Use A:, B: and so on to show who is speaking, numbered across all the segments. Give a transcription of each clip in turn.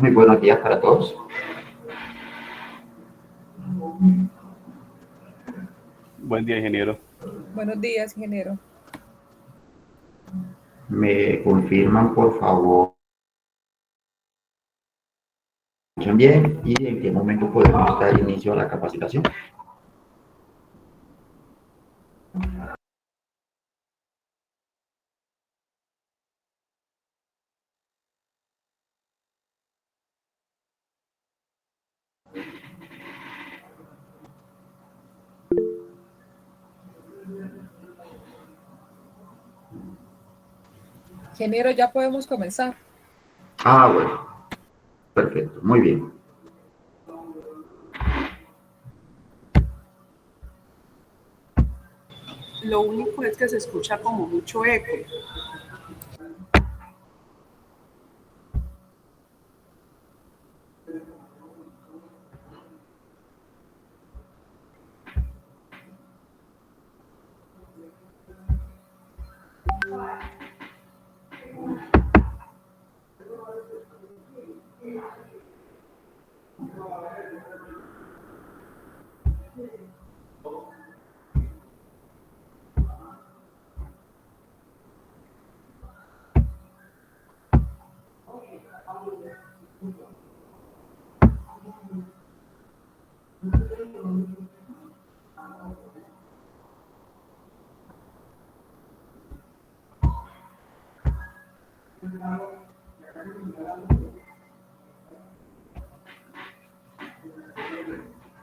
A: Muy buenos días para todos.
B: Buen día, ingeniero.
C: Buenos días, ingeniero.
A: ¿Me confirman, por favor, bien y en qué momento podemos dar inicio a la capacitación?
C: Ingeniero, ya podemos comenzar.
A: Bueno, perfecto, muy bien.
D: Lo único es que se escucha como mucho eco.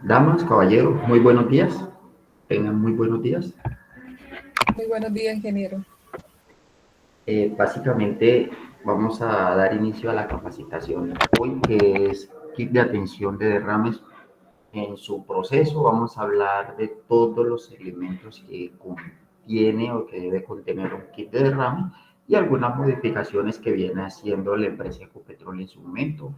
A: Damas, caballeros, muy buenos días. Tengan muy buenos días.
C: Muy buenos días, ingeniero.
A: Básicamente vamos a dar inicio a la capacitación hoy, que es kit de atención de derrames. En su proceso vamos a hablar de todos los elementos que contiene o que debe contener un kit de derrame y algunas modificaciones que viene haciendo la empresa Ecopetrol en su momento,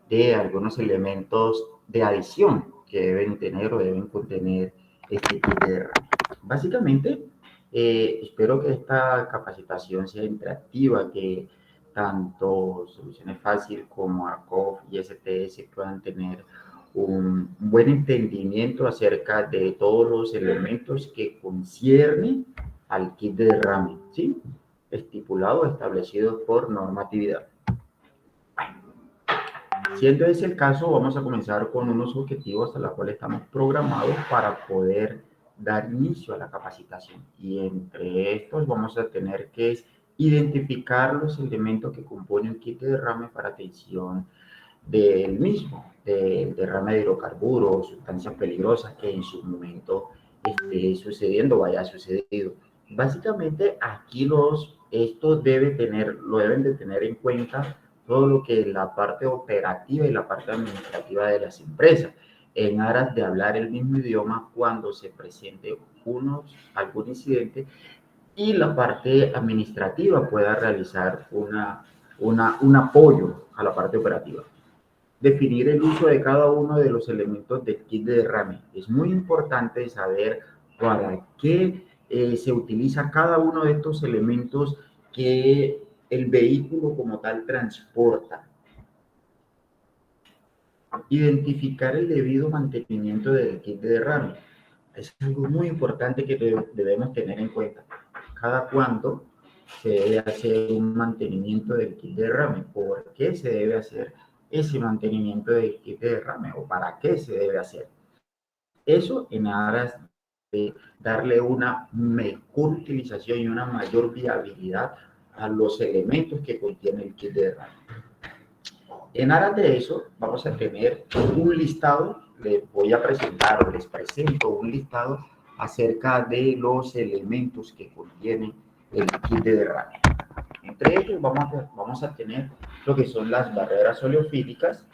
A: de algunos elementos de adición que deben tener o deben contener este kit de derrame. Básicamente, espero que esta capacitación sea interactiva, que tanto Soluciones Fácil como ARCOF y STS puedan tener un buen entendimiento acerca de todos los elementos que conciernen al kit de derrame, ¿sí? Estipulado, establecido por normatividad. Siendo ese el caso, vamos a comenzar con unos objetivos a los cuales estamos programados para poder dar inicio a la capacitación. Y entre estos vamos a tener que identificar los elementos que componen un kit de derrame para atención del mismo, del derrame de hidrocarburos, sustancias peligrosas que en su momento esté sucediendo o haya sucedido. Básicamente aquí estos lo deben de tener en cuenta todo lo que es la parte operativa y la parte administrativa de las empresas, en aras de hablar el mismo idioma cuando se presente algún incidente y la parte administrativa pueda realizar un apoyo a la parte operativa. Definir el uso de cada uno de los elementos del kit de derrame. Es muy importante saber para qué se utiliza cada uno de estos elementos que el vehículo como tal transporta. Identificar el debido mantenimiento del kit de derrame. Es algo muy importante que debemos tener en cuenta. Cada cuánto se debe hacer un mantenimiento del kit de derrame. ¿Por qué se debe hacer ese mantenimiento del kit de derrame o para qué se debe hacer? Eso en aras de darle una mejor utilización y una mayor viabilidad a los elementos que contiene el kit de derrame. En aras de eso, vamos a tener un listado, les presento un listado acerca de los elementos que contiene el kit de derrame. Entre ellos vamos a tener lo que son las barreras oleofílicas,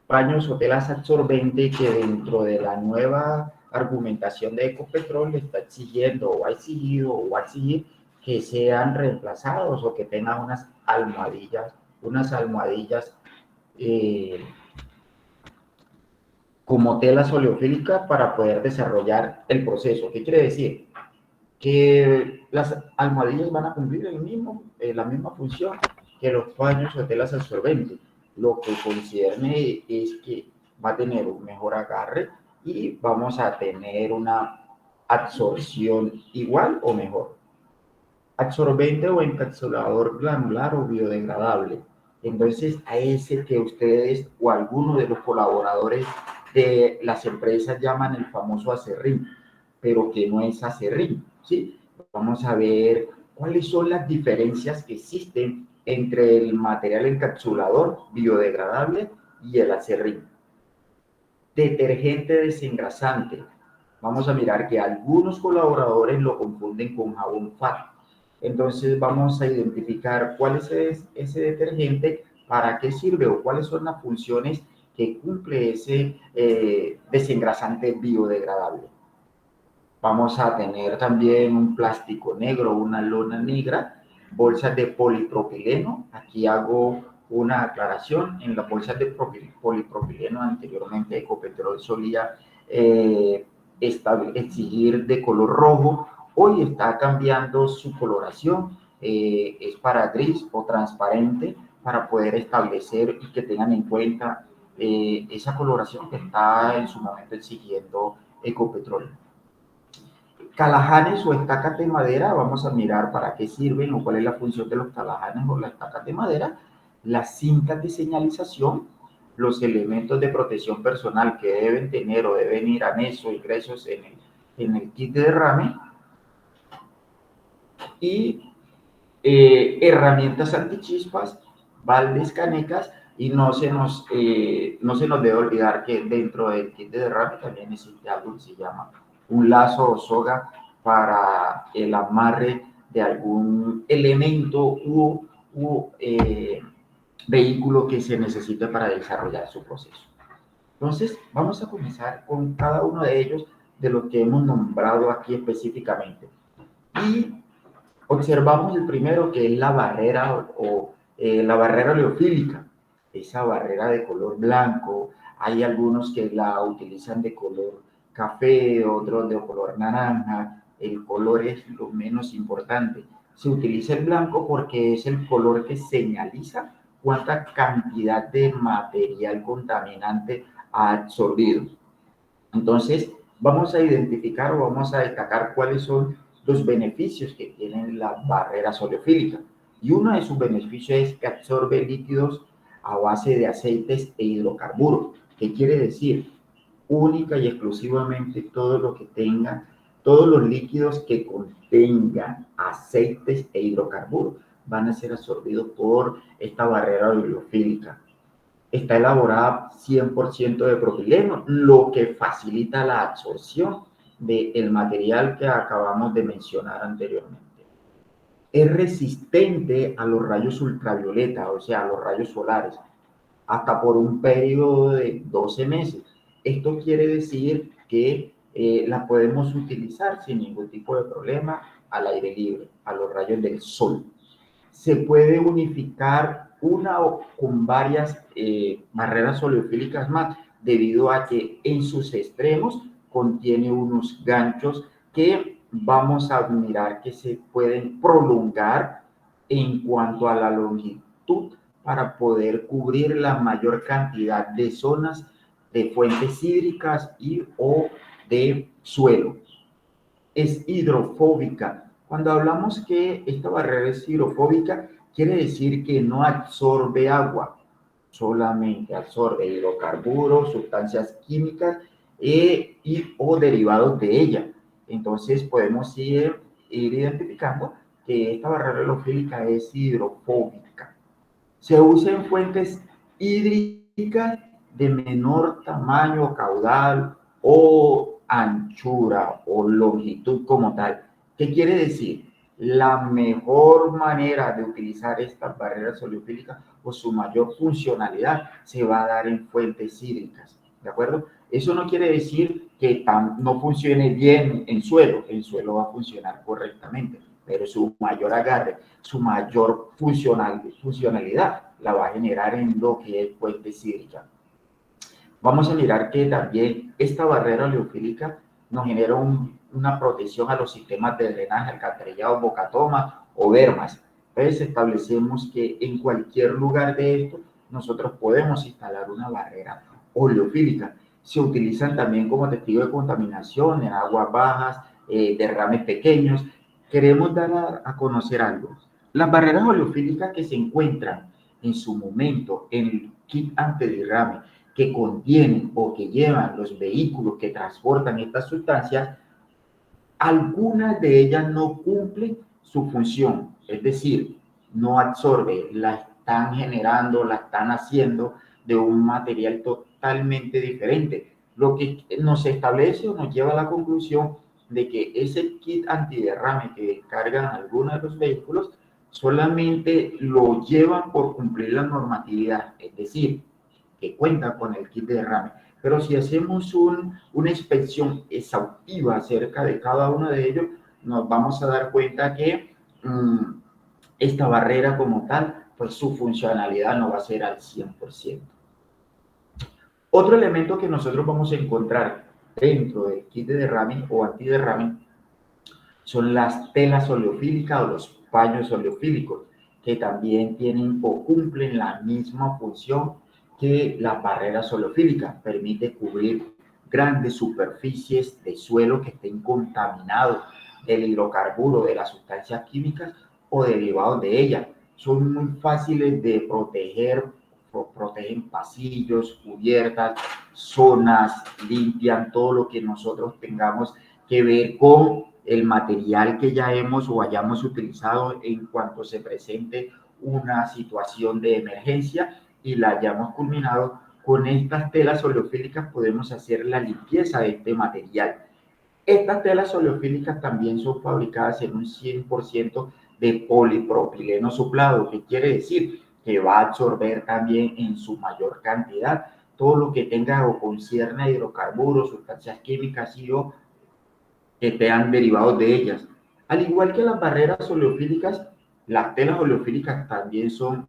A: paños o telas absorbentes que dentro de la nueva argumentación de Ecopetrol está exigiendo o ha exigido o va a exigir que sean reemplazados o que tengan unas almohadillas como telas oleofílicas para poder desarrollar el proceso. ¿Qué quiere decir? Que las almohadillas van a cumplir la misma función que los paños o telas absorbentes. lo que concierne es que va a tener un mejor agarre y vamos a tener una absorción igual o mejor. Absorbente o encapsulador granular o biodegradable. Entonces, a ese que ustedes o alguno de los colaboradores de las empresas llaman el famoso acerrín, pero que no es acerrín, ¿sí? Vamos a ver cuáles son las diferencias que existen entre el material encapsulador biodegradable y el acerrín. Detergente desengrasante. Vamos a mirar que algunos colaboradores lo confunden con jabón FAT. Entonces vamos a identificar cuál es ese detergente, para qué sirve o cuáles son las funciones que cumple ese desengrasante biodegradable. Vamos a tener también un plástico negro, una lona negra, bolsas de polipropileno. Aquí hago una aclaración. En las bolsas de polipropileno anteriormente Ecopetrol solía exigir de color rojo. Hoy está cambiando su coloración, es para gris o transparente, para poder establecer y que tengan en cuenta esa coloración que está en su momento exigiendo Ecopetrol. Calajanes o estacas de madera, vamos a mirar para qué sirven o cuál es la función de los calajanes o las estacas de madera, las cintas de señalización, los elementos de protección personal que deben tener o deben ir anexos, ingresos en el kit de derrame, y herramientas antichispas, baldes, canecas, y no se nos debe olvidar que dentro del kit de derrame también existe algo que se llama un lazo o soga para el amarre de algún elemento u vehículo que se necesite para desarrollar su proceso. Entonces, vamos a comenzar con cada uno de ellos, de los que hemos nombrado aquí específicamente. Y observamos el primero, que es la barrera la barrera oleofílica, esa barrera de color blanco. Hay algunos que la utilizan de color café, otros de color naranja. El color es lo menos importante. Se utiliza el blanco porque es el color que señaliza cuánta cantidad de material contaminante ha absorbido. Entonces, vamos a identificar o vamos a destacar cuáles son los beneficios que tienen las barreras oleofílicas. Y uno de sus beneficios es que absorbe líquidos a base de aceites e hidrocarburos. ¿Qué quiere decir? Única y exclusivamente todo lo que tenga, todos los líquidos que contengan aceites e hidrocarburos van a ser absorbidos por esta barrera oleofílica. Está elaborada 100% de propileno, lo que facilita la absorción del material que acabamos de mencionar anteriormente. Es resistente a los rayos ultravioleta, o sea, a los rayos solares, hasta por un periodo de 12 meses. Esto quiere decir que la podemos utilizar sin ningún tipo de problema al aire libre, a los rayos del sol. Se puede unificar una o con varias barreras oleofílicas más, debido a que en sus extremos contiene unos ganchos que vamos a mirar que se pueden prolongar en cuanto a la longitud para poder cubrir la mayor cantidad de zonas de fuentes hídricas y o de suelo. Es hidrofóbica. Cuando hablamos que esta barrera es hidrofóbica, quiere decir que no absorbe agua, solamente absorbe hidrocarburos, sustancias químicas o derivados de ella. Entonces podemos ir identificando que esta barrera oleofílica es hidrofóbica. Se usa en fuentes hídricas de menor tamaño, caudal o anchura o longitud como tal. ¿Qué quiere decir? La mejor manera de utilizar estas barreras oleofílicas o su mayor funcionalidad se va a dar en fuentes hídricas, ¿de acuerdo? Eso no quiere decir que no funcione bien en suelo va a funcionar correctamente, pero su mayor agarre, su mayor funcionalidad la va a generar en lo que es fuentes hídricas. Vamos a mirar que también esta barrera oleofílica nos genera una protección a los sistemas de drenaje, alcantarillado, bocatomas o bermas. Entonces establecemos que en cualquier lugar de esto nosotros podemos instalar una barrera oleofílica. Se utilizan también como testigo de contaminación en aguas bajas, derrames pequeños. Queremos dar a conocer algo. Las barreras oleofílicas que se encuentran en su momento en el kit antiderrame que contienen o que llevan los vehículos que transportan estas sustancias, algunas de ellas no cumplen su función, es decir, no absorbe, la están generando, la están haciendo de un material totalmente diferente, lo que nos establece o nos lleva a la conclusión de que ese kit antiderrame que cargan algunos de los vehículos solamente lo llevan por cumplir la normatividad, es decir, que cuenta con el kit de derrame. Pero si hacemos una inspección exhaustiva acerca de cada uno de ellos, nos vamos a dar cuenta que esta barrera como tal, pues su funcionalidad no va a ser al 100%. Otro elemento que nosotros vamos a encontrar dentro del kit de derrame o antiderrame son las telas oleofílicas o los paños oleofílicos, que también tienen o cumplen la misma función que las barreras oleofílicas. Permite cubrir grandes superficies de suelo que estén contaminados del hidrocarburo, de las sustancias químicas o derivados de ellas. Son muy fáciles de proteger, protegen pasillos, cubiertas, zonas, limpian todo lo que nosotros tengamos que ver con el material que ya hemos o hayamos utilizado en cuanto se presente una situación de emergencia y la hayamos culminado. Con estas telas oleofílicas podemos hacer la limpieza de este material. Estas telas oleofílicas también son fabricadas en un 100% de polipropileno soplado, que quiere decir que va a absorber también en su mayor cantidad todo lo que tenga o concierne a hidrocarburos, sustancias químicas y o que sean derivados de ellas. Al igual que las barreras oleofílicas, las telas oleofílicas también son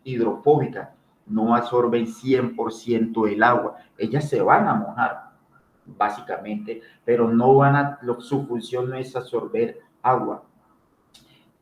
A: hidrofóbicas, no absorben 100% el agua. Ellas se van a mojar, básicamente, pero no van a, su función no es absorber agua.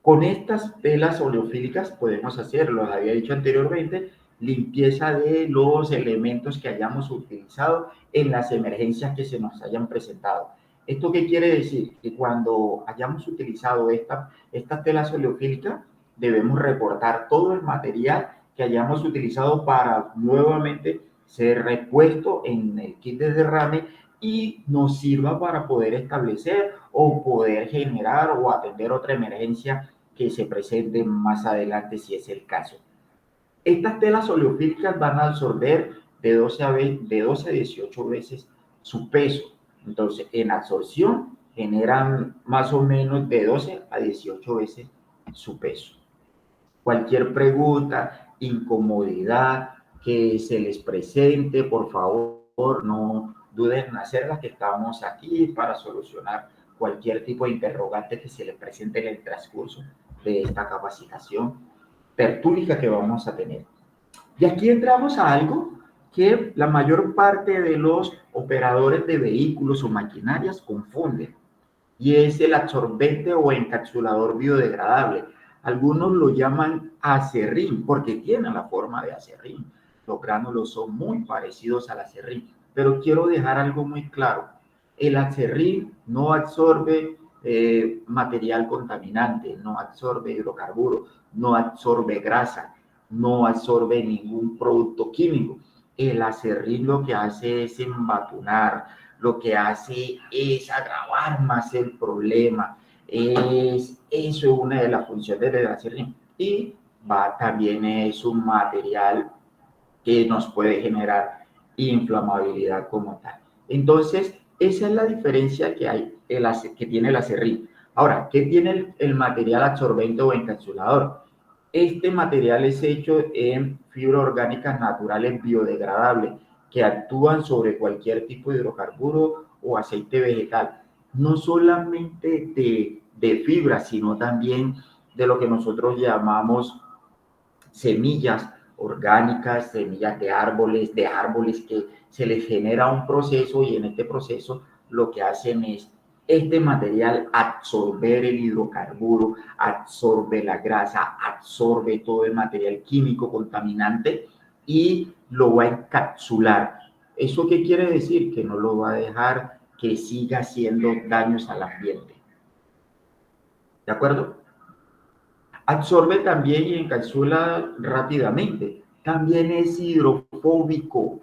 A: Con estas telas oleofílicas podemos hacer, lo había dicho anteriormente, limpieza de los elementos que hayamos utilizado en las emergencias que se nos hayan presentado. ¿Esto qué quiere decir? Que cuando hayamos utilizado estas telas oleofílicas, debemos reportar todo el material que hayamos utilizado para nuevamente ser repuesto en el kit de derrame y nos sirva para poder establecer o poder generar o atender otra emergencia que se presente más adelante si es el caso. Estas telas oleofílicas van a absorber de 12 a 18 veces su peso. Entonces, en absorción generan más o menos de 12 a 18 veces su peso. Cualquier pregunta, incomodidad que se les presente, por favor, no duden en hacerlas, que estamos aquí para solucionar cualquier tipo de interrogante que se les presente en el transcurso de esta capacitación tertúlica que vamos a tener. Y aquí entramos a algo que la mayor parte de los operadores de vehículos o maquinarias confunden, y es el absorbente o encapsulador biodegradable. Algunos lo llaman acerrín porque tiene la forma de acerrín. Los gránulos son muy parecidos al acerrín, pero quiero dejar algo muy claro. El acerrín no absorbe material contaminante, no absorbe hidrocarburos, no absorbe grasa, no absorbe ningún producto químico. El acerrín lo que hace es embatunar, lo que hace es agravar más el problema. Eso es una de las funciones del acerrín. Y también es un material que nos puede generar inflamabilidad como tal. Entonces, esa es la diferencia que hay, que tiene el acerrín. Ahora, ¿qué tiene el material absorbente o encapsulador? Este material es hecho en fibras orgánicas naturales biodegradables que actúan sobre cualquier tipo de hidrocarburo o aceite vegetal. No solamente de fibras, sino también de lo que nosotros llamamos semillas orgánicas, semillas de árboles que se les genera un proceso y en este proceso lo que hacen es este material absorber el hidrocarburo, absorbe la grasa, absorbe todo el material químico contaminante y lo va a encapsular. ¿Eso qué quiere decir? Que no lo va a dejar que siga haciendo daños al ambiente. ¿De acuerdo? Absorbe también y encapsula rápidamente. También es hidrofóbico.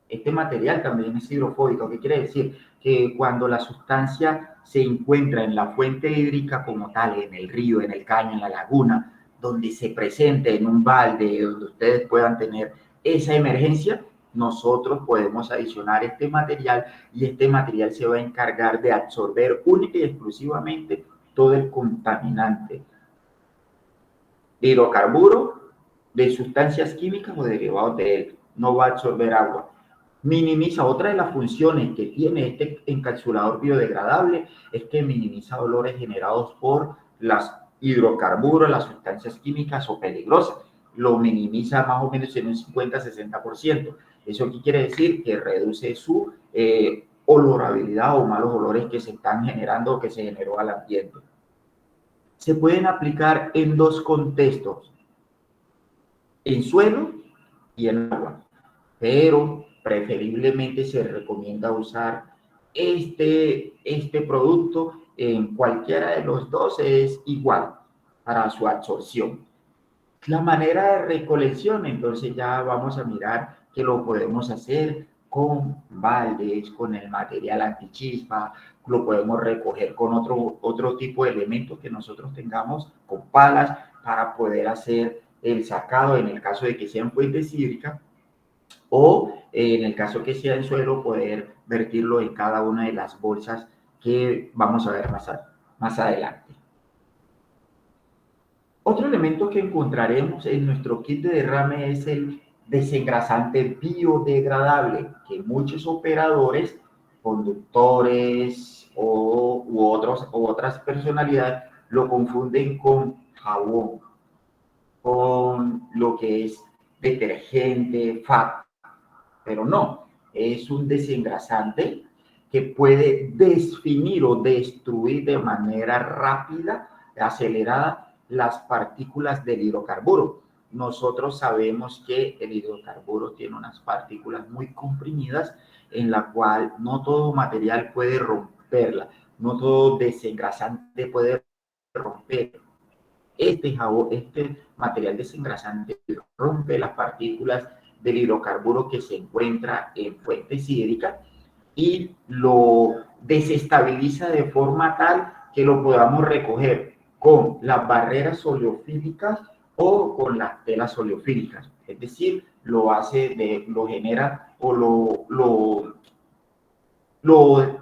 A: Este material también es hidrofóbico. ¿Qué quiere decir? Que cuando la sustancia se encuentra en la fuente hídrica como tal, en el río, en el caño, en la laguna, donde se presente en un balde, donde ustedes puedan tener esa emergencia, nosotros podemos adicionar este material y este material se va a encargar de absorber única y exclusivamente todo el contaminante de hidrocarburo, de sustancias químicas o derivados de él. No va a absorber agua. Minimiza, otra de las funciones que tiene este encapsulador biodegradable es que minimiza olores generados por los hidrocarburos, las sustancias químicas o peligrosas. Lo minimiza más o menos en un 50-60%. ¿Eso qué quiere decir? Que reduce su olorabilidad o malos olores que se están generando o que se generó al ambiente. Se pueden aplicar en dos contextos, en suelo y en agua, pero preferiblemente se recomienda usar este producto en cualquiera de los dos, es igual para su absorción. La manera de recolección, entonces ya vamos a mirar que lo podemos hacer con baldes, con el material antichispa, lo podemos recoger con otro tipo de elementos que nosotros tengamos, con palas, para poder hacer el sacado en el caso de que sean fuentes hídricas, o en el caso que sea en suelo, poder vertirlo en cada una de las bolsas que vamos a ver más adelante. Otro elemento que encontraremos en nuestro kit de derrame es el desengrasante biodegradable, que muchos operadores, conductores u otras personalidades lo confunden con jabón, con lo que es detergente, FAT, pero no, es un desengrasante que puede definir o destruir de manera rápida, acelerada, las partículas del hidrocarburo. Nosotros sabemos que el hidrocarburo tiene unas partículas muy comprimidas en la cual no todo material puede romperla, no todo desengrasante puede romper. Este material desengrasante rompe las partículas del hidrocarburo que se encuentra en fuentes hídricas y lo desestabiliza de forma tal que lo podamos recoger con las barreras oleofílicas o con las telas oleofílicas. Es decir, lo genera o lo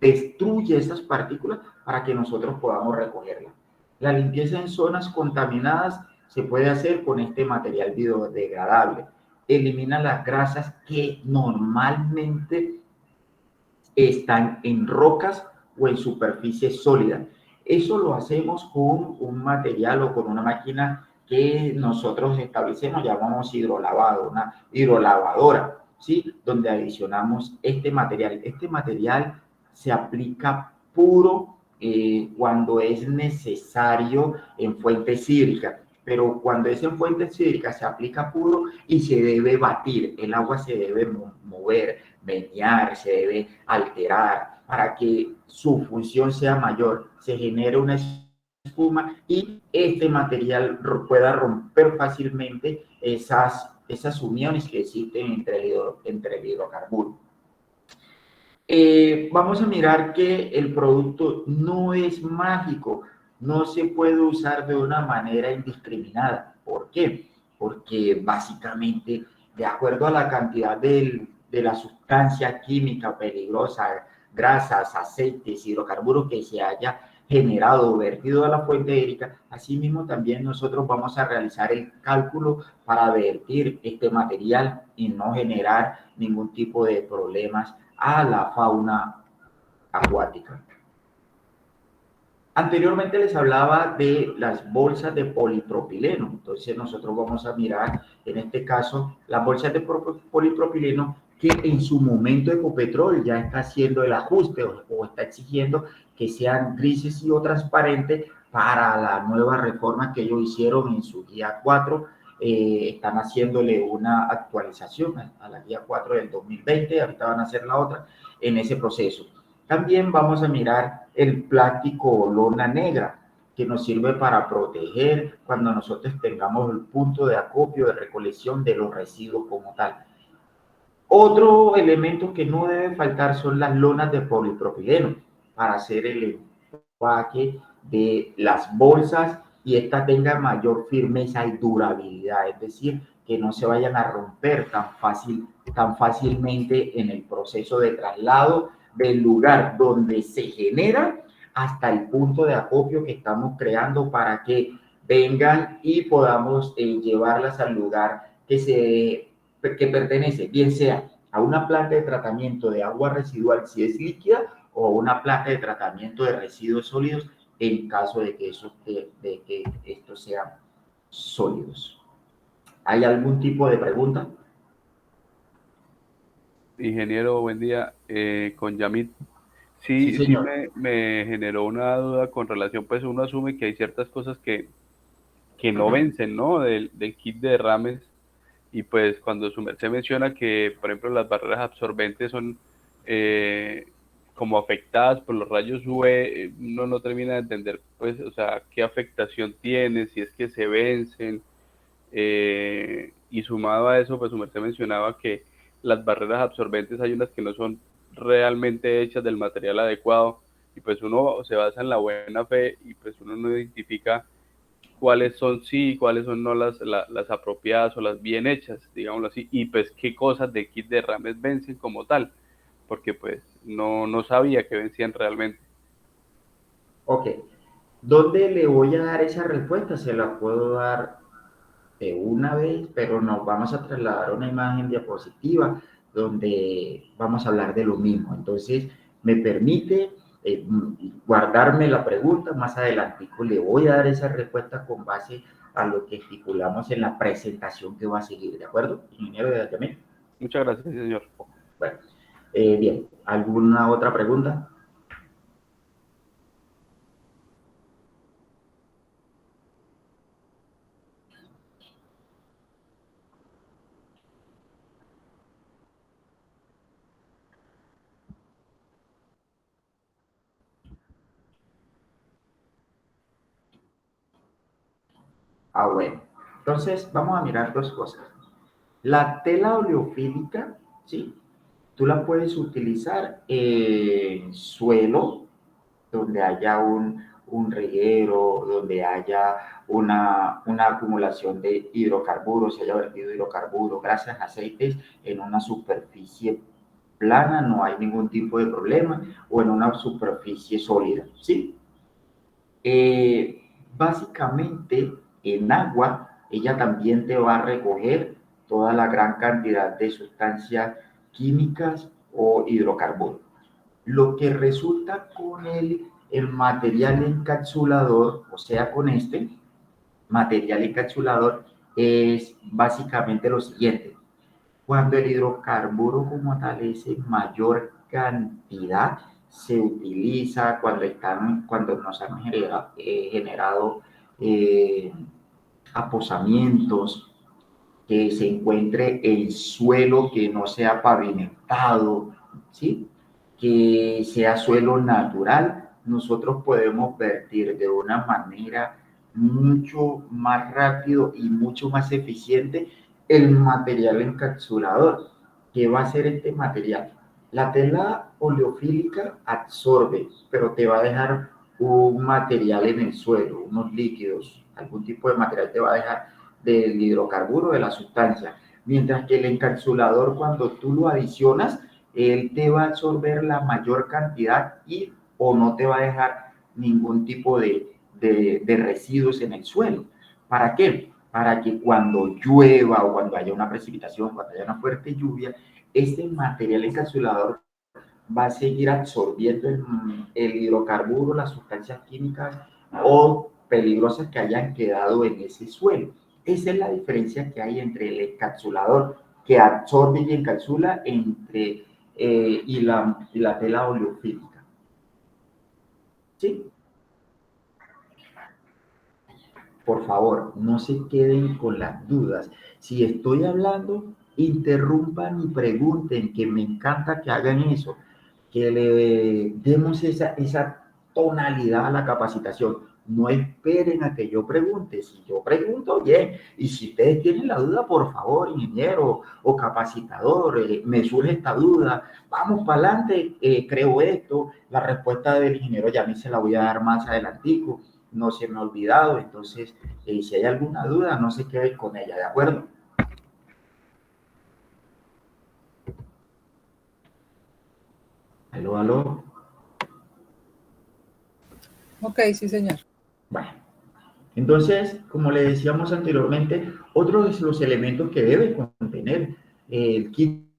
A: destruye esas partículas para que nosotros podamos recogerlas. La limpieza en zonas contaminadas se puede hacer con este material biodegradable. Elimina las grasas que normalmente están en rocas o en superficies sólidas. Eso lo hacemos con un material o con una máquina que nosotros establecemos, llamamos hidrolavado, una hidrolavadora, ¿sí? Donde adicionamos este material. Este material se aplica puro cuando es necesario en fuentes hídricas, pero cuando es en fuentes hídricas se aplica puro y se debe batir, el agua se debe mover, menear, se debe alterar para que su función sea mayor, se genere una espuma y este material pueda romper fácilmente esas uniones que existen entre el hidrocarburo. Vamos a mirar que el producto no es mágico, no se puede usar de una manera indiscriminada. ¿Por qué? Porque básicamente, de acuerdo a la cantidad de la sustancia química peligrosa, grasas, aceites, hidrocarburos que se haya generado o vertido a la fuente hídrica, asimismo también nosotros vamos a realizar el cálculo para vertir este material y no generar ningún tipo de problemas a la fauna acuática. Anteriormente les hablaba de las bolsas de polipropileno, entonces nosotros vamos a mirar en este caso las bolsas de polipropileno que en su momento Ecopetrol ya está haciendo el ajuste o está exigiendo que sean grises y o transparentes para la nueva reforma que ellos hicieron en su guía 4 están haciéndole una actualización a la guía 4 del 2020, ahorita van a hacer la otra en ese proceso. También vamos a mirar el plástico lona negra, que nos sirve para proteger cuando nosotros tengamos el punto de acopio, de recolección de los residuos como tal. Otro elemento que no debe faltar son las lonas de polipropileno para hacer el empaque de las bolsas y esta tenga mayor firmeza y durabilidad, es decir, que no se vayan a romper tan fácilmente en el proceso de traslado del lugar donde se genera hasta el punto de acopio que estamos creando para que vengan y podamos llevarlas al lugar que pertenece, bien sea a una planta de tratamiento de agua residual si es líquida o a una planta de tratamiento de residuos sólidos en caso de que estos sean sólidos. ¿Hay algún tipo de pregunta?
B: Ingeniero, buen día. Con Yamit.
A: Sí,
B: Sí,
A: señor.
B: me generó una duda con relación, pues uno asume que hay ciertas cosas que no vencen, ¿no? Del kit de derrames. Y pues cuando su merced menciona que, por ejemplo, las barreras absorbentes son como afectadas por los rayos UV, uno no termina de entender, pues, o sea, qué afectación tiene, si es que se vencen. Y sumado a eso, pues su merced mencionaba que las barreras absorbentes hay unas que no son realmente hechas del material adecuado y pues uno se basa en la buena fe y pues uno no identifica cuáles son sí y cuáles son no las apropiadas o las bien hechas, digámoslo así, y pues qué cosas de kit de rames vencen como tal, porque pues no sabía que vencían realmente.
A: Ok. ¿Dónde le voy a dar esa respuesta? Se la puedo dar de una vez, pero nos vamos a trasladar a una imagen diapositiva donde vamos a hablar de lo mismo. Entonces, me permite guardarme la pregunta, más adelante le voy a dar esa respuesta con base a lo que estipulamos en la presentación que va a seguir, ¿de acuerdo, ingeniero de Ayamén?
B: Muchas gracias, señor.
A: Bueno, bien, ¿alguna otra pregunta? Bueno. Entonces, vamos a mirar dos cosas. La tela oleofílica, ¿sí? Tú la puedes utilizar en suelo, donde haya un reguero, donde haya una acumulación de hidrocarburos, se haya vertido hidrocarburos, grasas, aceites en una superficie plana, no hay ningún tipo de problema, o en una superficie sólida, ¿sí? Básicamente en agua, ella también te va a recoger toda la gran cantidad de sustancias químicas o hidrocarburos. Lo que resulta con el material encapsulador, o sea, con este material encapsulador, es básicamente lo siguiente. Cuando el hidrocarburo como tal es en mayor cantidad, se utiliza cuando nos han generado eh, aposamientos, que se encuentre el suelo que no sea pavimentado, ¿sí? Que sea suelo natural, nosotros podemos vertir de una manera mucho más rápido y mucho más eficiente el material encapsulador. ¿Qué va a hacer este material? La tela oleofílica absorbe, pero te va a dejar un material en el suelo, unos líquidos, algún tipo de material te va a dejar del hidrocarburo, de la sustancia. Mientras que el encapsulador, cuando tú lo adicionas, él te va a absorber la mayor cantidad y o no te va a dejar ningún tipo de residuos en el suelo. ¿Para qué? Para que cuando llueva o cuando haya una precipitación, cuando haya una fuerte lluvia, este material encapsulador va a seguir absorbiendo el hidrocarburo, las sustancias químicas o peligrosas que hayan quedado en ese suelo. Esa es la diferencia que hay entre el encapsulador que absorbe y encapsula y la tela oleofílica. ¿Sí? por favor, no se queden con las dudas. Si estoy hablando, interrumpan y pregunten, que me encanta que hagan eso, que le demos esa tonalidad a la capacitación. No esperen a que yo pregunte. Si yo pregunto, bien. Y si ustedes tienen la duda, por favor, ingeniero o capacitador, me surge esta duda, vamos para adelante, creo esto. La respuesta del ingeniero ya me se la voy a dar más adelantico. No se me ha olvidado. Entonces, si hay alguna duda, no se queden con ella, ¿de acuerdo? Aló, aló.
C: Ok, sí, señor.
A: Bueno, entonces, como le decíamos anteriormente, otro de los elementos que debe contener el kit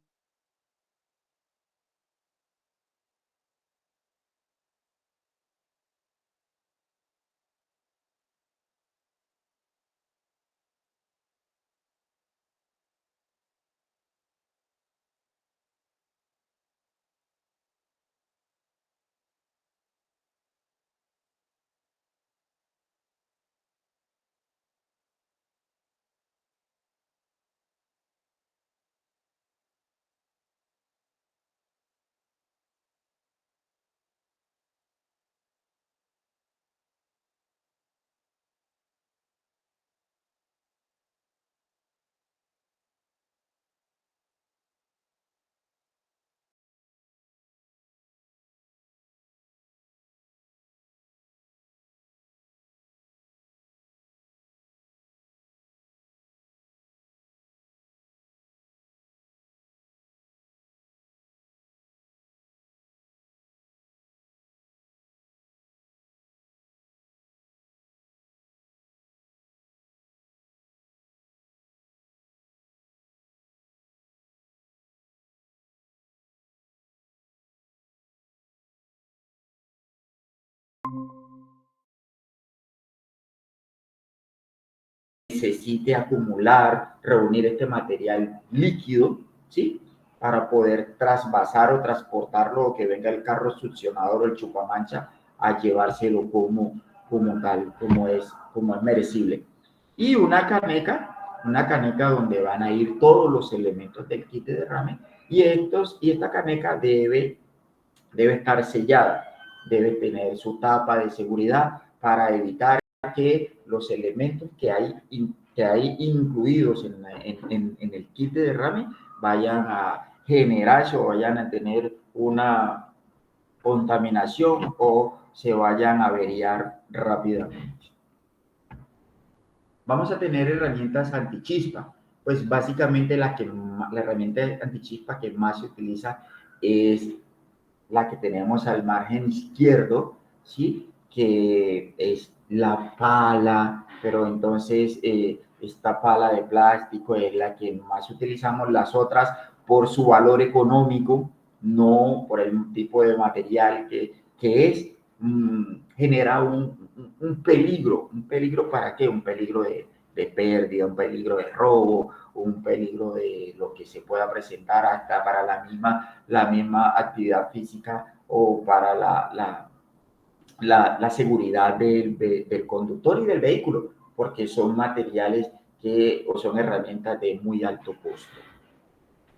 A: necesite acumular, reunir este material líquido, ¿sí? Para poder trasvasar o transportarlo o que venga el carro succionador o el chupamancha a llevárselo como tal, como es merecible. Y una caneca donde van a ir todos los elementos del kit de derrame y esta caneca debe estar sellada, debe tener su tapa de seguridad para evitar que los elementos que hay incluidos en el kit de derrame vayan a generarse o vayan a tener una contaminación o se vayan a averiar rápidamente. Vamos a tener herramientas antichispa. Pues básicamente la herramienta antichispa que más se utiliza es la que tenemos al margen izquierdo, ¿sí? Que es la pala, pero entonces esta pala de plástico es la que más utilizamos. Las otras, por su valor económico, no por el tipo de material que es, genera un peligro. ¿Un peligro para qué? Un peligro de pérdida, un peligro de robo, un peligro de lo que se pueda presentar hasta para la misma actividad física o para la seguridad del conductor y del vehículo, porque son materiales o son herramientas de muy alto costo.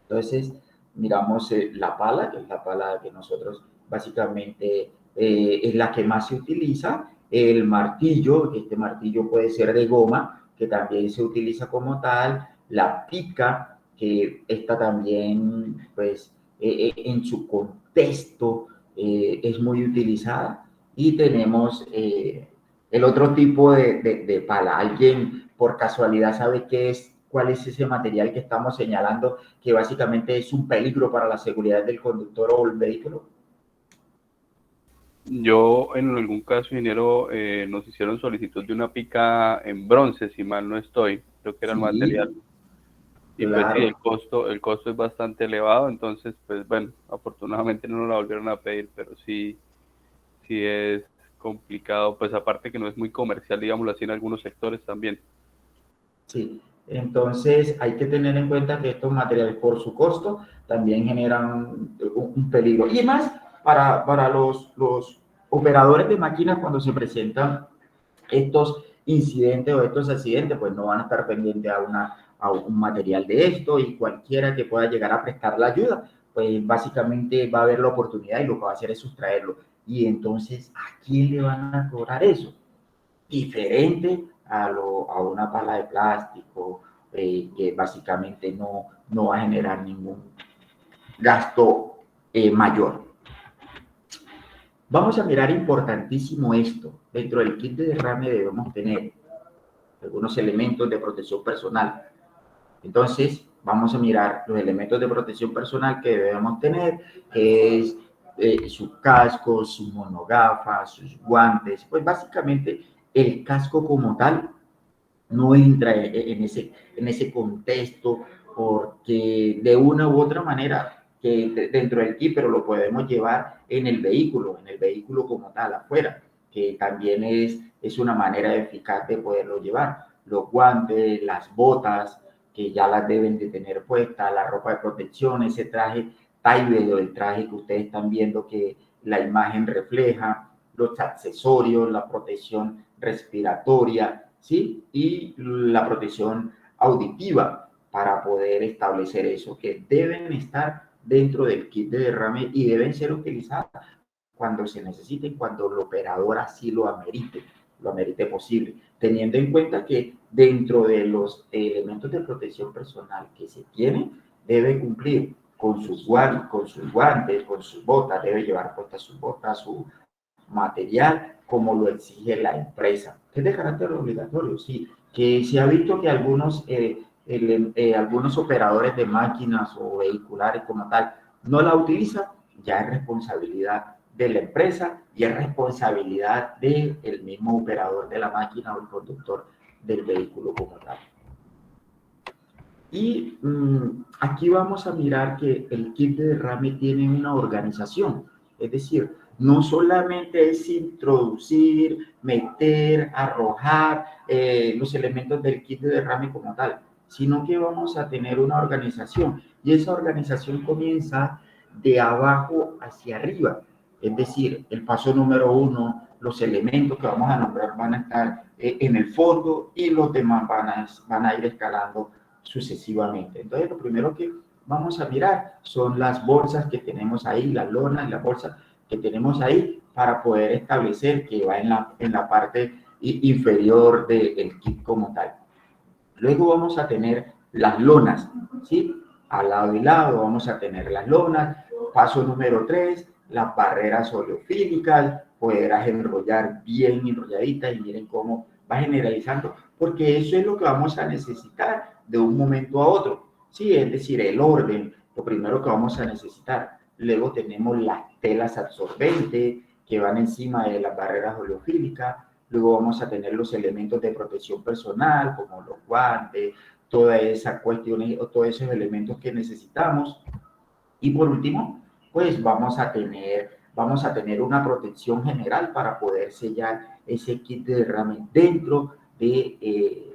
A: Entonces, miramos la pala, que es la pala que nosotros básicamente es la que más se utiliza, el martillo, que este martillo puede ser de goma, que también se utiliza como tal, la pica, que esta también, pues, en su contexto es muy utilizada, y tenemos el otro tipo de pala. ¿Alguien por casualidad sabe cuál es ese material que estamos señalando, que básicamente es un peligro para la seguridad del conductor o el vehículo?
B: Yo, en algún caso, ingeniero, nos hicieron solicitud de una pica en bronce, si mal no estoy, creo que era el
A: Sí,
B: material. Y pues sí,
A: claro.
B: el costo es bastante elevado, entonces, pues bueno, afortunadamente no nos la volvieron a pedir, pero sí es complicado, pues aparte que no es muy comercial, digámoslo así, en algunos sectores también.
A: Sí, entonces hay que tener en cuenta que estos materiales por su costo también generan un peligro. Y más para los operadores de máquinas cuando se presentan incidentes o estos accidentes, pues no van a estar pendientes a un material de esto, y cualquiera que pueda llegar a prestar la ayuda, pues básicamente va a haber la oportunidad y lo que va a hacer es sustraerlo. Y entonces, ¿a quién le van a cobrar eso? Diferente a una pala de plástico, que básicamente no va a generar ningún gasto mayor. Vamos a mirar importantísimo esto. Dentro del kit de derrame debemos tener algunos elementos de protección personal. Entonces, vamos a mirar los elementos de protección personal que debemos tener, que es sus cascos, sus monogafas, sus guantes. Pues básicamente el casco como tal no entra en ese contexto, porque de una u otra manera, que dentro del kit, pero lo podemos llevar en el vehículo como tal, afuera, que también es una manera eficaz de poderlo llevar. Los guantes, las botas, que ya las deben de tener puestas, la ropa de protección, ese traje Tyvek, o el traje que ustedes están viendo que la imagen refleja, los accesorios, la protección respiratoria, ¿sí? Y la protección auditiva, para poder establecer eso, que deben estar dentro del kit de derrame y deben ser utilizadas cuando se necesiten, cuando el operador así lo amerite posible, teniendo en cuenta que dentro de los elementos de protección personal que se tienen, debe cumplir con sus guantes, con sus botas, debe llevar puestas sus botas, su material, como lo exige la empresa. Es de carácter obligatorio, sí, que se ha visto que algunos operadores de máquinas o vehiculares como tal no la utilizan, ya es responsabilidad de la empresa y es responsabilidad del mismo operador de la máquina o el conductor del vehículo como tal. Y aquí vamos a mirar que el kit de derrame tiene una organización, es decir, no solamente es introducir, meter, arrojar los elementos del kit de derrame como tal, sino que vamos a tener una organización, y esa organización comienza de abajo hacia arriba. Es decir, el paso número 1, los elementos que vamos a nombrar van a estar en el fondo, y los demás van a ir escalando sucesivamente. Entonces, lo primero que vamos a mirar son las bolsas que tenemos ahí, las lonas y las bolsas que tenemos ahí, para poder establecer que va en la parte inferior del kit como tal. Luego vamos a tener las lonas, ¿sí? Al lado y lado vamos a tener las lonas. Paso número 3, las barreras oleofílicas, podrás enrollar bien enrolladita, y miren cómo va generalizando, porque eso es lo que vamos a necesitar de un momento a otro, ¿sí? Es decir, el orden, lo primero que vamos a necesitar. Luego tenemos las telas absorbentes que van encima de las barreras oleofílicas. Luego vamos a tener los elementos de protección personal, como los guantes, todas esas cuestiones o todos esos elementos que necesitamos. Y por último, pues vamos a tener una protección general para poder sellar ese kit de derrame dentro de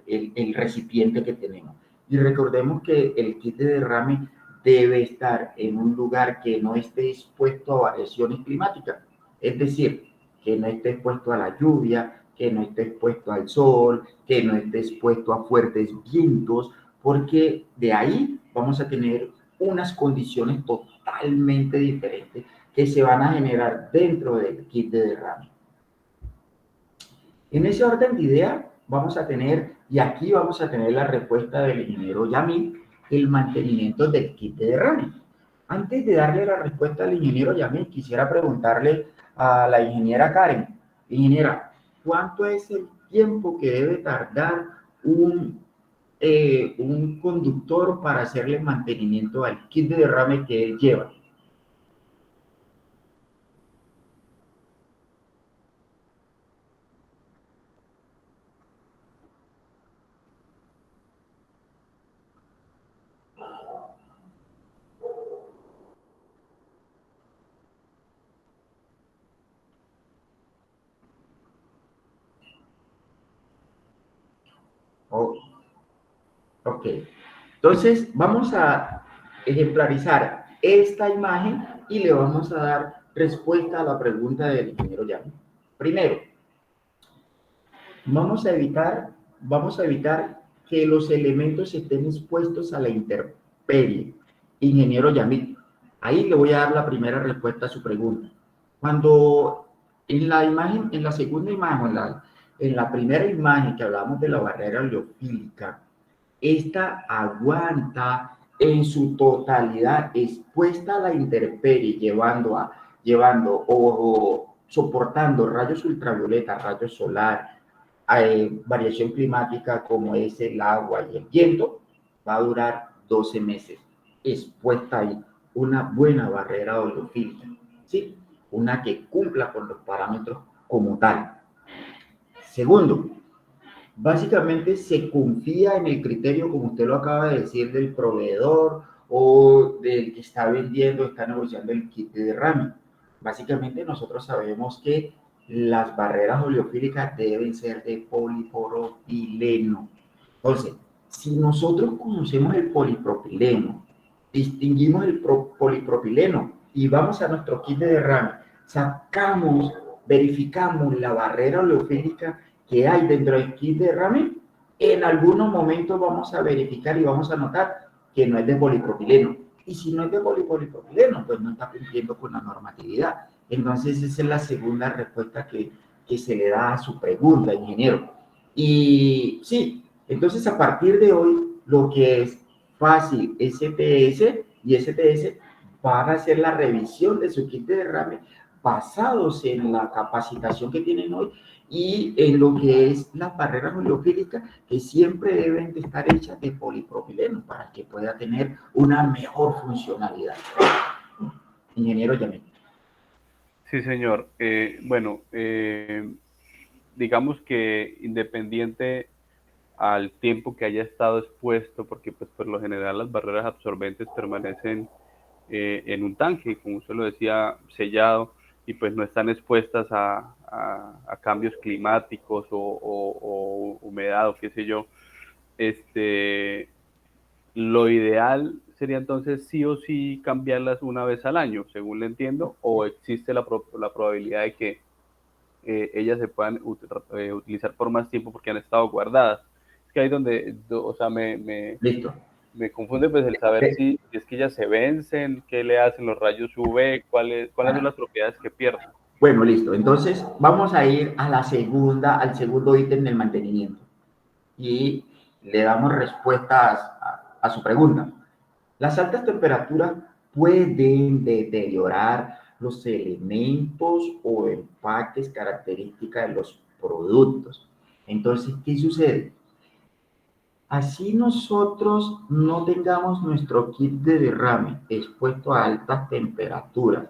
A: el recipiente que tenemos. Y recordemos que el kit de derrame debe estar en un lugar que no esté expuesto a variaciones climáticas, es decir, que no esté expuesto a la lluvia, que no esté expuesto al sol, que no esté expuesto a fuertes vientos, porque de ahí vamos a tener unas condiciones totalmente diferentes que se van a generar dentro del kit de derrame. En ese orden de idea vamos a tener, y aquí vamos a tener la respuesta del ingeniero Yamil, el mantenimiento del kit de derrame. Antes de darle la respuesta al ingeniero Yamil, quisiera preguntarle a la ingeniera Karen: ingeniera, ¿cuánto es el tiempo que debe tardar un conductor para hacerle mantenimiento al kit de derrame que él lleva? Oh, ok. Entonces, vamos a ejemplarizar esta imagen y le vamos a dar respuesta a la pregunta del ingeniero Llano. Primero, vamos a evitar que los elementos estén expuestos a la intemperie. Ingeniero Yamit, ahí le voy a dar la primera respuesta a su pregunta. Cuando en la imagen, en la segunda imagen, en la primera imagen que hablamos de la barrera oleofílica, esta aguanta en su totalidad expuesta a la intemperie, llevando o soportando rayos ultravioleta, rayos solar, variación climática como es el agua y el viento, va a durar 12 meses expuesta ahí. Una buena barrera oleofílica, ¿sí? Una que cumpla con los parámetros como tal. Segundo, básicamente se confía en el criterio, como usted lo acaba de decir, del proveedor o del que está vendiendo, está negociando el kit de derrame. Básicamente nosotros sabemos que las barreras oleofílicas deben ser de polipropileno. Entonces, si nosotros conocemos el polipropileno, distinguimos el polipropileno y vamos a nuestro kit de derrame, sacamos, verificamos la barrera oleofílica que hay dentro del kit de derrame, en algunos momentos vamos a verificar y vamos a notar que no es de polipropileno. Y si no es de polipropileno, pues no está cumpliendo con la normatividad. Entonces, esa es la segunda respuesta que se le da a su pregunta, ingeniero. Y sí, entonces a partir de hoy, lo que es fácil, SPS y STS van a hacer la revisión de su kit de derrame basados en la capacitación que tienen hoy y en lo que es las barreras oleofílicas que siempre deben de estar hechas de polipropileno para que pueda tener una mejor funcionalidad. Ingeniero Yamil.
B: Sí, señor. Bueno, digamos que independiente al tiempo que haya estado expuesto, porque pues por lo general las barreras absorbentes permanecen en un tanque, como usted lo decía, sellado, y pues no están expuestas a cambios climáticos o humedad o qué sé yo. Lo ideal sería entonces sí o sí cambiarlas una vez al año, según le entiendo, o existe la probabilidad de que ellas se puedan utilizar por más tiempo porque han estado guardadas. Es que ahí donde, o sea,
A: Listo.
B: me confunde pues el saber si es que ellas se vencen, qué le hacen los rayos UV, cuáles son las propiedades que pierden.
A: Bueno, listo. Entonces, vamos a ir a al segundo ítem del mantenimiento. Y le damos respuestas a su pregunta. Las altas temperaturas pueden deteriorar los elementos o empaques características de los productos. Entonces, ¿qué sucede? Así nosotros no tengamos nuestro kit de derrame expuesto a altas temperaturas,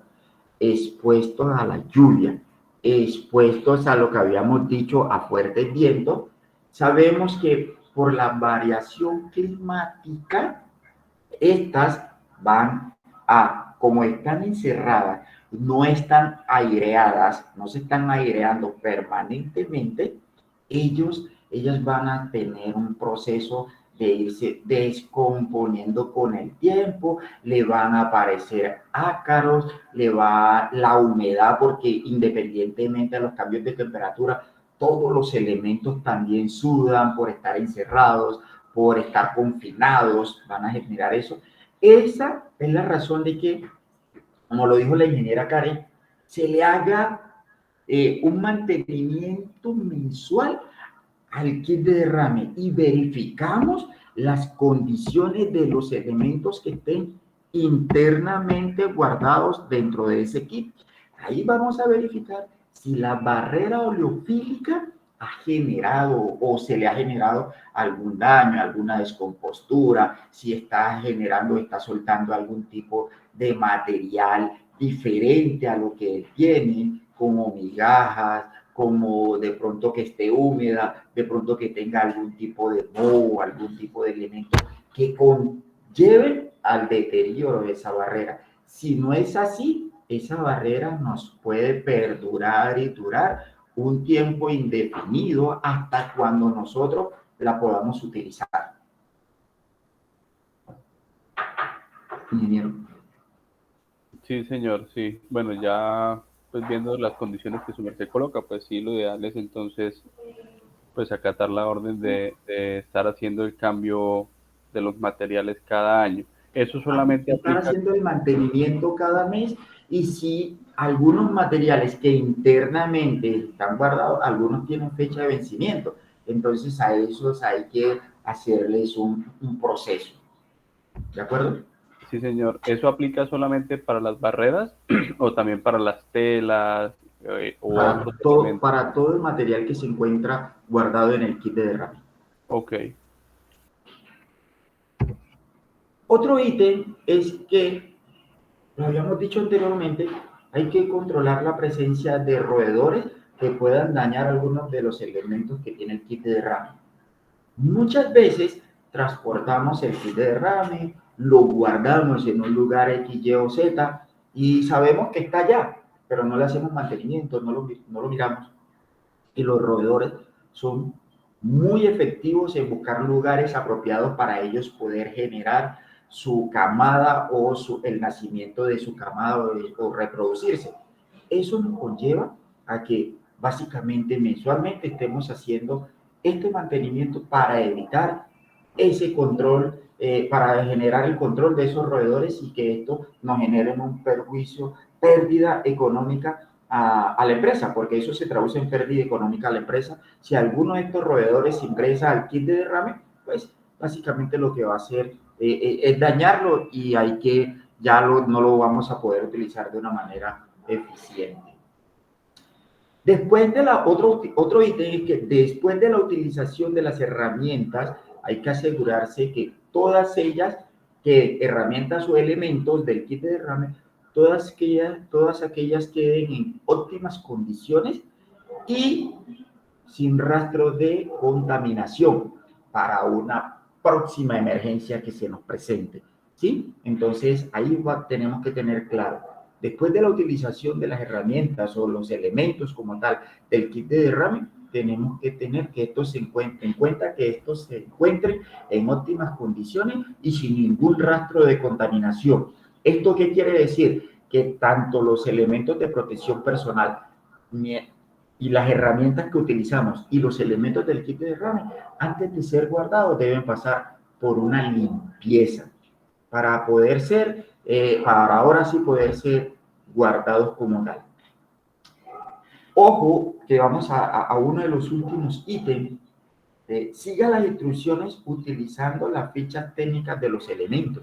A: expuestos a la lluvia, expuestos a lo que habíamos dicho, a fuertes vientos, sabemos que por la variación climática, estas van como están encerradas, no están aireadas, no se están aireando permanentemente, ellas van a tener un proceso de irse descomponiendo con el tiempo, le van a aparecer ácaros, la humedad, porque independientemente de los cambios de temperatura, todos los elementos también sudan por estar encerrados, por estar confinados, van a generar eso. Esa es la razón de que, como lo dijo la ingeniera Karen, se le haga un mantenimiento mensual al kit de derrame y verificamos las condiciones de los elementos que estén internamente guardados dentro de ese kit. Ahí vamos a verificar si la barrera oleofílica ha generado o se le ha generado algún daño, alguna descompostura, si está generando, está soltando algún tipo de material diferente a lo que él tiene, como migajas, como de pronto que esté húmeda, de pronto que tenga algún tipo de moho, algún tipo de elemento que conlleve al deterioro de esa barrera. Si no es así, esa barrera nos puede perdurar y durar un tiempo indefinido hasta cuando nosotros la podamos utilizar. Ingeniero.
B: Sí, señor, sí. Bueno, ya pues viendo las condiciones que su merced coloca, pues sí, lo ideal es entonces pues acatar la orden de estar haciendo el cambio de los materiales cada año. Eso solamente
A: Están
B: aplica.
A: haciendo el mantenimiento cada mes y si algunos materiales que internamente están guardados, algunos tienen fecha de vencimiento. Entonces a esos hay que hacerles un proceso. ¿De acuerdo?
B: Sí, señor. ¿Eso aplica solamente para las barreras o también para las telas o otros elementos?
A: Para todo el material que se encuentra guardado en el kit de derrame.
B: Ok.
A: Otro ítem es que, lo habíamos dicho anteriormente, hay que controlar la presencia de roedores que puedan dañar algunos de los elementos que tiene el kit de derrame. Muchas veces transportamos el kit de derrame, lo guardamos en un lugar X, Y o Z y sabemos que está allá, pero no le hacemos mantenimiento, no lo miramos. Y los roedores son muy efectivos en buscar lugares apropiados para ellos poder generar su camada o el nacimiento de su camada o reproducirse. Eso nos conlleva a que básicamente mensualmente estemos haciendo este mantenimiento para evitar ese control, para generar el control de esos roedores y que esto nos genere un perjuicio, pérdida económica a la empresa, porque eso se traduce en pérdida económica a la empresa. Si alguno de estos roedores ingresa al kit de derrame, pues básicamente lo que va a hacer es dañarlo y hay que, no lo vamos a poder utilizar de una manera eficiente. Después de otro ítem es que después de la utilización de las herramientas, hay que asegurarse que todas ellas, que herramientas o elementos del kit de derrame, todas aquellas queden en óptimas condiciones y sin rastro de contaminación para una próxima emergencia que se nos presente, ¿sí? Entonces, ahí tenemos que tener claro, después de la utilización de las herramientas o los elementos como tal del kit de derrame, tenemos que tener que estos se encuentren, en cuenta que estos se encuentren en óptimas condiciones y sin ningún rastro de contaminación. ¿Esto qué quiere decir? Que tanto los elementos de protección personal y las herramientas que utilizamos y los elementos del kit de derrame, antes de ser guardados, deben pasar por una limpieza para poder ser, para ahora sí poder ser guardados como tal. Ojo, que vamos a uno de los últimos ítems. Siga las instrucciones utilizando las fichas técnicas de los elementos.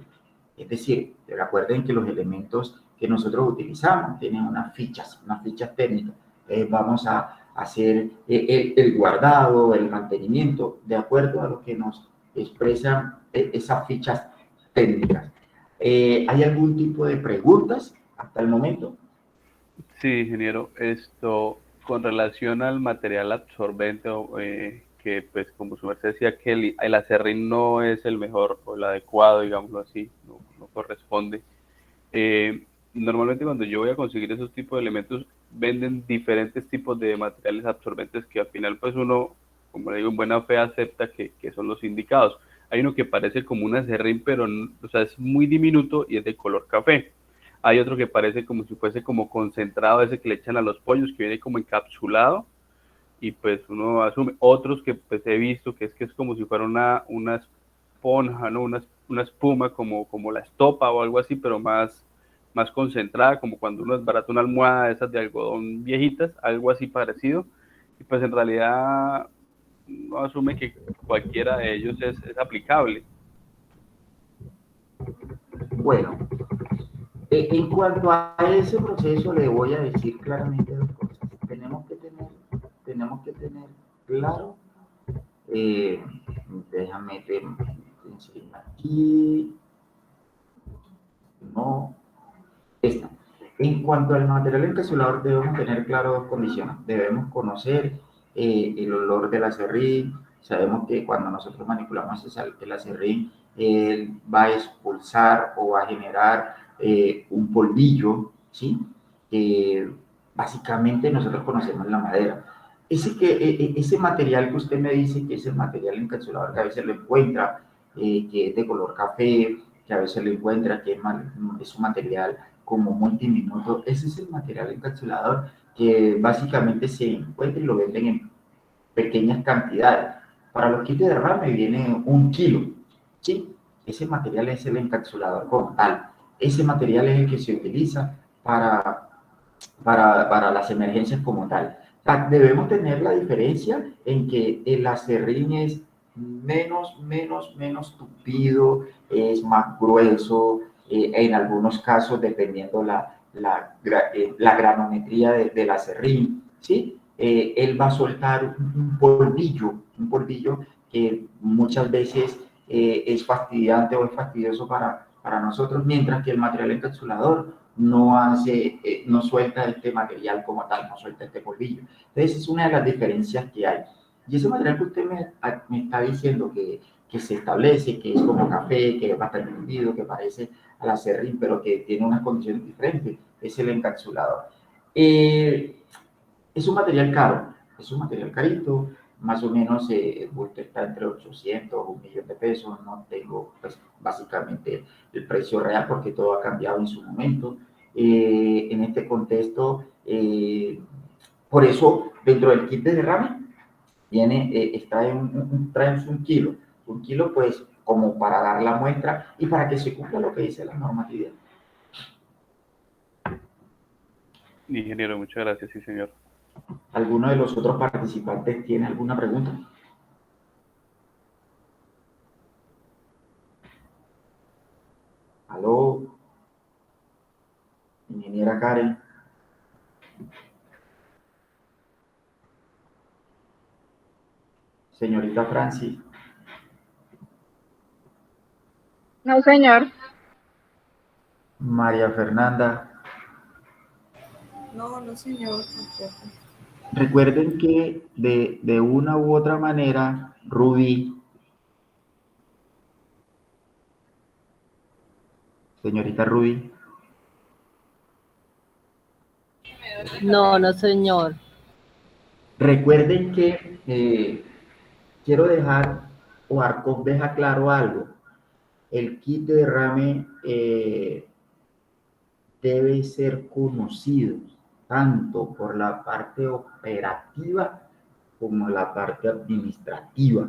A: Es decir, recuerden que los elementos que nosotros utilizamos tienen unas fichas técnicas. Vamos a hacer el guardado, el mantenimiento, de acuerdo a lo que nos expresan esas fichas técnicas. ¿Hay algún tipo de preguntas hasta el momento?
B: Sí, ingeniero, esto con relación al material absorbente, que pues como su merced decía que el acerrín no es el mejor o el adecuado, digámoslo así, no corresponde. Normalmente cuando yo voy a conseguir esos tipos de elementos, venden diferentes tipos de materiales absorbentes que al final pues uno, como le digo, en buena fe acepta que son los indicados. Hay uno que parece como un acerrín, pero o sea, es muy diminuto y es de color café. Hay otro que parece como si fuese como concentrado, ese que le echan a los pollos, que viene como encapsulado, y pues uno asume. Otros que pues he visto que es como si fuera una esponja, ¿no? Una espuma como la estopa o algo así, pero más concentrada, como cuando uno desbarata una almohada de esas de algodón viejitas, algo así parecido. Y pues en realidad uno asume que cualquiera de ellos es aplicable.
A: Bueno, en cuanto a ese proceso, le voy a decir claramente dos cosas. Tenemos que tener claro, déjame enseñar aquí, no, esta. En cuanto al material encapsulador, debemos tener claro dos condiciones. Debemos conocer el olor del acerrín. Sabemos que cuando nosotros manipulamos el acerrín, él va a expulsar o va a generar un polvillo, ¿sí? Básicamente nosotros conocemos la madera. Ese material que usted me dice que es el material encapsulador, que a veces lo encuentra, que es de color café, que a veces lo encuentra que es un material como muy diminuto, ese es el material encapsulador que básicamente se encuentra y lo venden pequeñas cantidades. Para los kits de derrame viene 1 kilo, ¿sí? Ese material es el encapsulador como tal. Ese material es el que se utiliza para las emergencias como tal. O sea, debemos tener la diferencia en que el acerrín es menos tupido, es más grueso, en algunos casos, dependiendo la granometría del acerrín, ¿sí? Él va a soltar un polvillo que muchas veces es fastidiante o es fastidioso para nosotros, mientras que el material encapsulador no suelta este material como tal, no suelta este polvillo. Entonces, es una de las diferencias que hay. Y ese material que usted me está diciendo que se establece, que es como café, que va a estar vendido, que parece al acerrín, pero que tiene unas condiciones diferentes, es el encapsulador. Es un material caro, es un material carito, más o menos el bulto está entre 800 1 millón de pesos. No tengo, pues, básicamente el precio real porque todo ha cambiado en su momento. En este contexto, por eso, dentro del kit de derrame, trae 1 kilo. 1 kilo, pues, como para dar la muestra y para que se cumpla lo que dice la normatividad.
B: Ingeniero, muchas gracias, sí, señor.
A: ¿Alguno de los otros participantes tiene alguna pregunta? ¿Aló? Ingeniera Karen. Señorita Francis.
E: No, señor.
A: María Fernanda.
D: No, señor, tampoco.
A: Recuerden que de una u otra manera, Rubí, señorita Rubí.
F: No, señor.
A: Recuerden que quiero dejar, o Arcov deja claro algo. El kit de derrame debe ser conocido tanto por la parte operativa como la parte administrativa.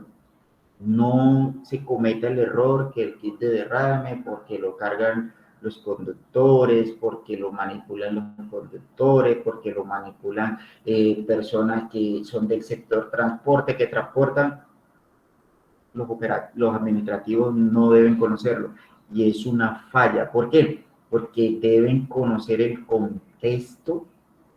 A: No se cometa el error que el kit de derrame, porque lo cargan los conductores, porque lo manipulan los conductores, porque lo manipulan personas que son del sector transporte, que transportan, los administrativos no deben conocerlo. Y es una falla. ¿Por qué? Porque deben conocer el contexto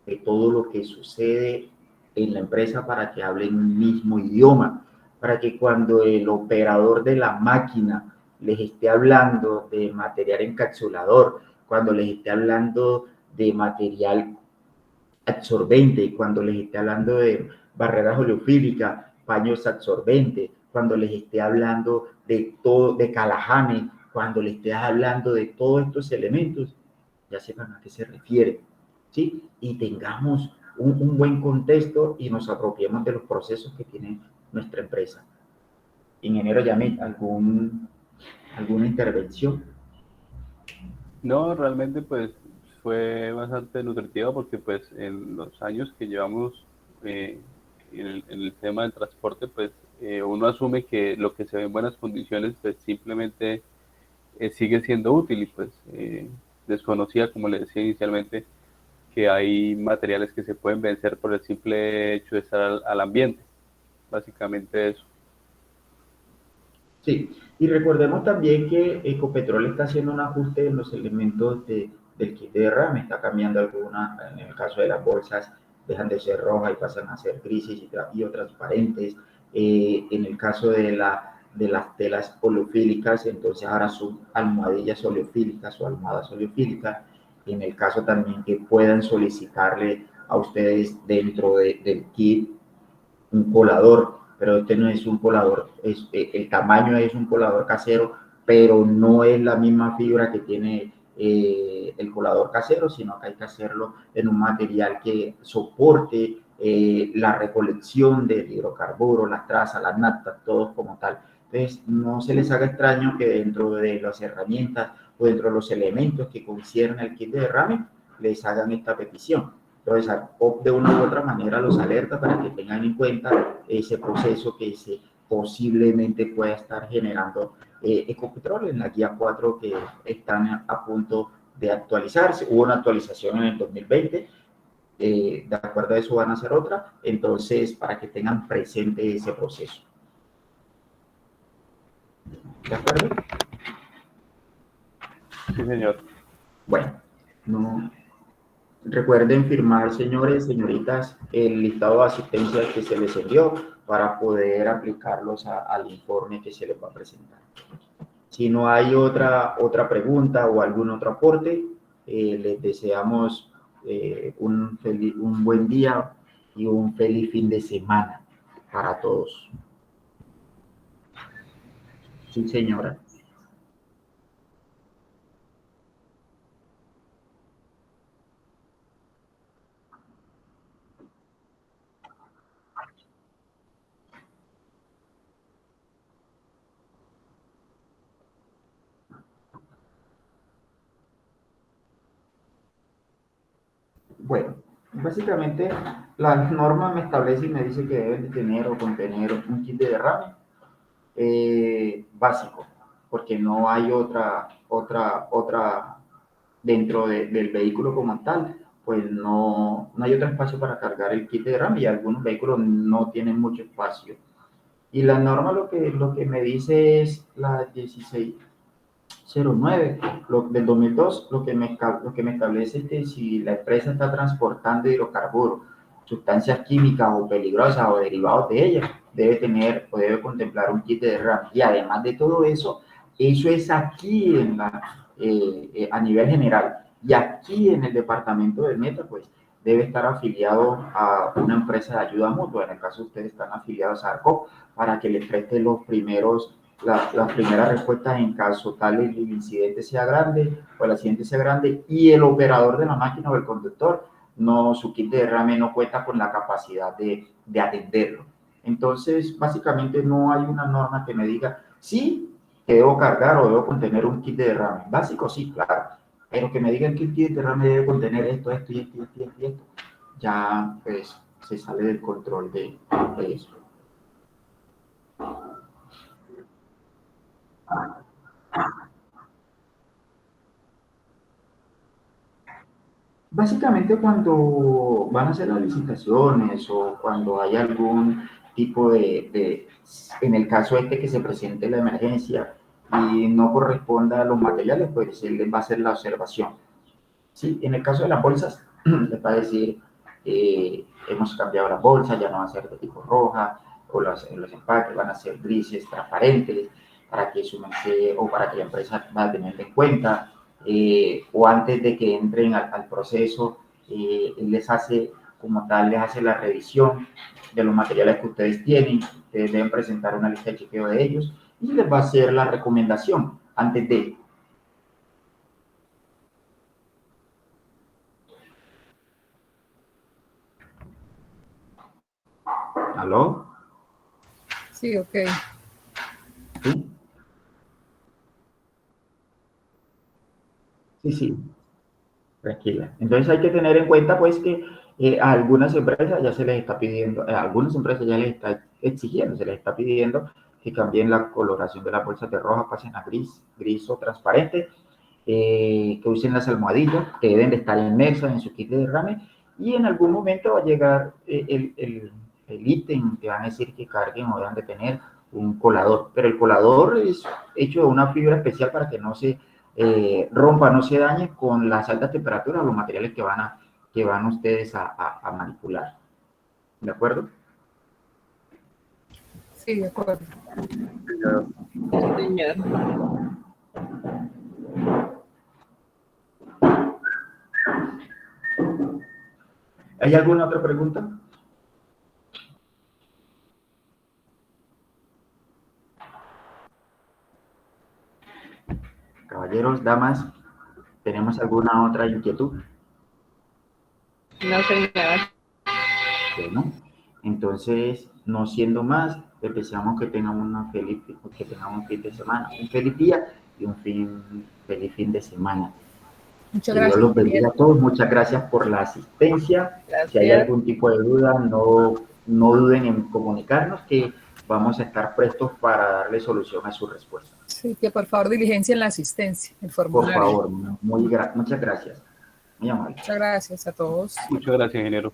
A: de todo lo que sucede en la empresa para que hablen un mismo idioma, para que cuando el operador de la máquina les esté hablando de material encapsulador, cuando les esté hablando de material absorbente, cuando les esté hablando de barreras oleofílicas, paños absorbentes, cuando les esté hablando de todo, de Calahanes, cuando les esté hablando de todos estos elementos, ya sepan a qué se refiere, ¿sí? Y tengamos un buen contexto y nos apropiemos de los procesos que tiene nuestra empresa. Ingeniero Yamit, ¿alguna intervención?
B: No, realmente pues fue bastante nutritiva porque pues en los años que llevamos en el tema del transporte, pues uno asume que lo que se ve en buenas condiciones pues simplemente sigue siendo útil y pues desconocía, como le decía inicialmente, que hay materiales que se pueden vencer por el simple hecho de estar al ambiente. Básicamente eso.
A: Sí, y recordemos también que Ecopetrol está haciendo un ajuste en los elementos del kit de derrame, está cambiando algunas, en el caso de las bolsas, dejan de ser rojas y pasan a ser grises y o transparentes. En el caso de las telas oleofílicas, entonces ahora son almohadillas oleofílicas o almohadas oleofílicas. En el caso también que puedan solicitarle a ustedes dentro del kit un colador, pero este no es un colador, el tamaño es un colador casero, pero no es la misma fibra que tiene el colador casero, sino que hay que hacerlo en un material que soporte la recolección del hidrocarburo, las trazas, las naftas, todos como tal. Entonces, no se les haga extraño que dentro de las herramientas o dentro de los elementos que conciernen el kit de derrame, les hagan esta petición. Entonces, ARCOP de una u otra manera los alerta para que tengan en cuenta ese proceso que posiblemente pueda estar generando Ecopetrol en la guía 4 que están a punto de actualizarse. Hubo una actualización en el 2020, de acuerdo a eso van a hacer otra, entonces para que tengan presente ese proceso. ¿De acuerdo?
B: Sí, señor.
A: Bueno, no. Recuerden firmar, señores, señoritas, el listado de asistencia que se les envió para poder aplicarlos al informe que se les va a presentar. Si no hay otra pregunta o algún otro aporte, les deseamos un buen día y un feliz fin de semana para todos. Sí, señora. Bueno, básicamente la norma me establece y me dice que deben de tener o contener un kit de derrame básico, porque no hay otra dentro del vehículo como tal, pues no hay otro espacio para cargar el kit de derrame y algunos vehículos no tienen mucho espacio. Y la norma lo que me dice es la 1609 del 2002, lo que me establece es que si la empresa está transportando hidrocarburos, sustancias químicas o peligrosas o derivados de ellas, debe tener o debe contemplar un kit de derrame. Y además de todo eso es aquí a nivel general. Y aquí en el departamento del Meta, pues debe estar afiliado a una empresa de ayuda mutua. En el caso de ustedes están afiliados a ARCOP para que les preste las primeras respuestas en caso tal el incidente sea grande o el accidente sea grande y el operador de la máquina o el conductor, su kit de derrame no cuenta con la capacidad de atenderlo. Entonces, básicamente no hay una norma que me diga, sí, que debo cargar o debo contener un kit de derrame. Básico, sí, claro. Pero que me digan que el kit de derrame debe contener esto, esto y esto y esto y esto, ya pues se sale del control de eso. Básicamente cuando van a hacer las licitaciones o cuando hay algún tipo en el caso que se presente la emergencia y no corresponda a los materiales, pues él les va a hacer la observación. Sí, en el caso de las bolsas, les va a decir, hemos cambiado las bolsas, ya no van a ser de tipo roja, o los empaques van a ser grises, transparentes, para que su merced o para que la empresa va a tener en cuenta, o antes de que entren al proceso, él les hace, como tal, les hace la revisión de los materiales que ustedes tienen, ustedes deben presentar una lista de chequeo de ellos, y les va a hacer la recomendación antes de. ¿Aló?
C: Sí, ok.
A: ¿Sí? Sí, sí, tranquila. Entonces hay que tener en cuenta pues que a algunas empresas ya se les está pidiendo, a algunas empresas ya les está exigiendo, se les está pidiendo que cambien la coloración de las bolsas de roja, pasen a gris o transparente, que usen las almohadillas, que deben de estar inmersas en su kit de derrame, y en algún momento va a llegar el ítem que van a decir que carguen o deben de tener un colador, pero el colador es hecho de una fibra especial para que no se rompa, no se dañe con las altas temperaturas los materiales que van ustedes a manipular. ¿De acuerdo?
C: Sí, de acuerdo.
F: Señor.
A: ¿Hay alguna otra pregunta? Caballeros, damas, ¿tenemos alguna otra inquietud?
F: No, señor.
A: Bueno, entonces, no siendo más, les deseamos que tengan un fin de semana, un feliz día y un feliz fin de semana.
C: Muchas
A: Que Dios
C: gracias,
A: los bendiga
C: ingeniero.
A: a todos. Muchas gracias por la asistencia. Si hay
F: Gracias.
A: algún tipo de duda, no duden en comunicarnos, que vamos a estar prestos para darle solución a su respuesta.
C: Sí, que por favor diligencien la asistencia, el
A: Por
C: formulario.
A: favor, muchas gracias. Muy amable.
C: Muchas gracias a todos.
B: Muchas gracias, ingeniero.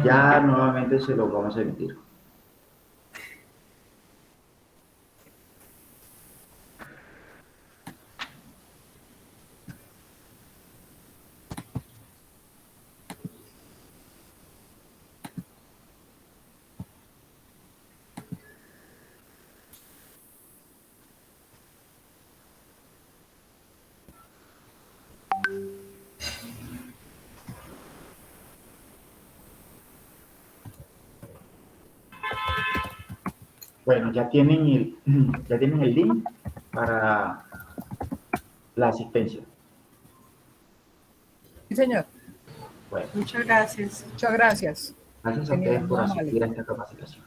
A: Ya nuevamente se los vamos a emitir. Bueno, ya tienen el link para la asistencia.
C: Sí, señor.
A: Bueno,
D: Muchas gracias.
C: Muchas gracias.
A: gracias a
C: Genial,
A: ustedes por
C: muy amable.
A: asistir a esta capacitación.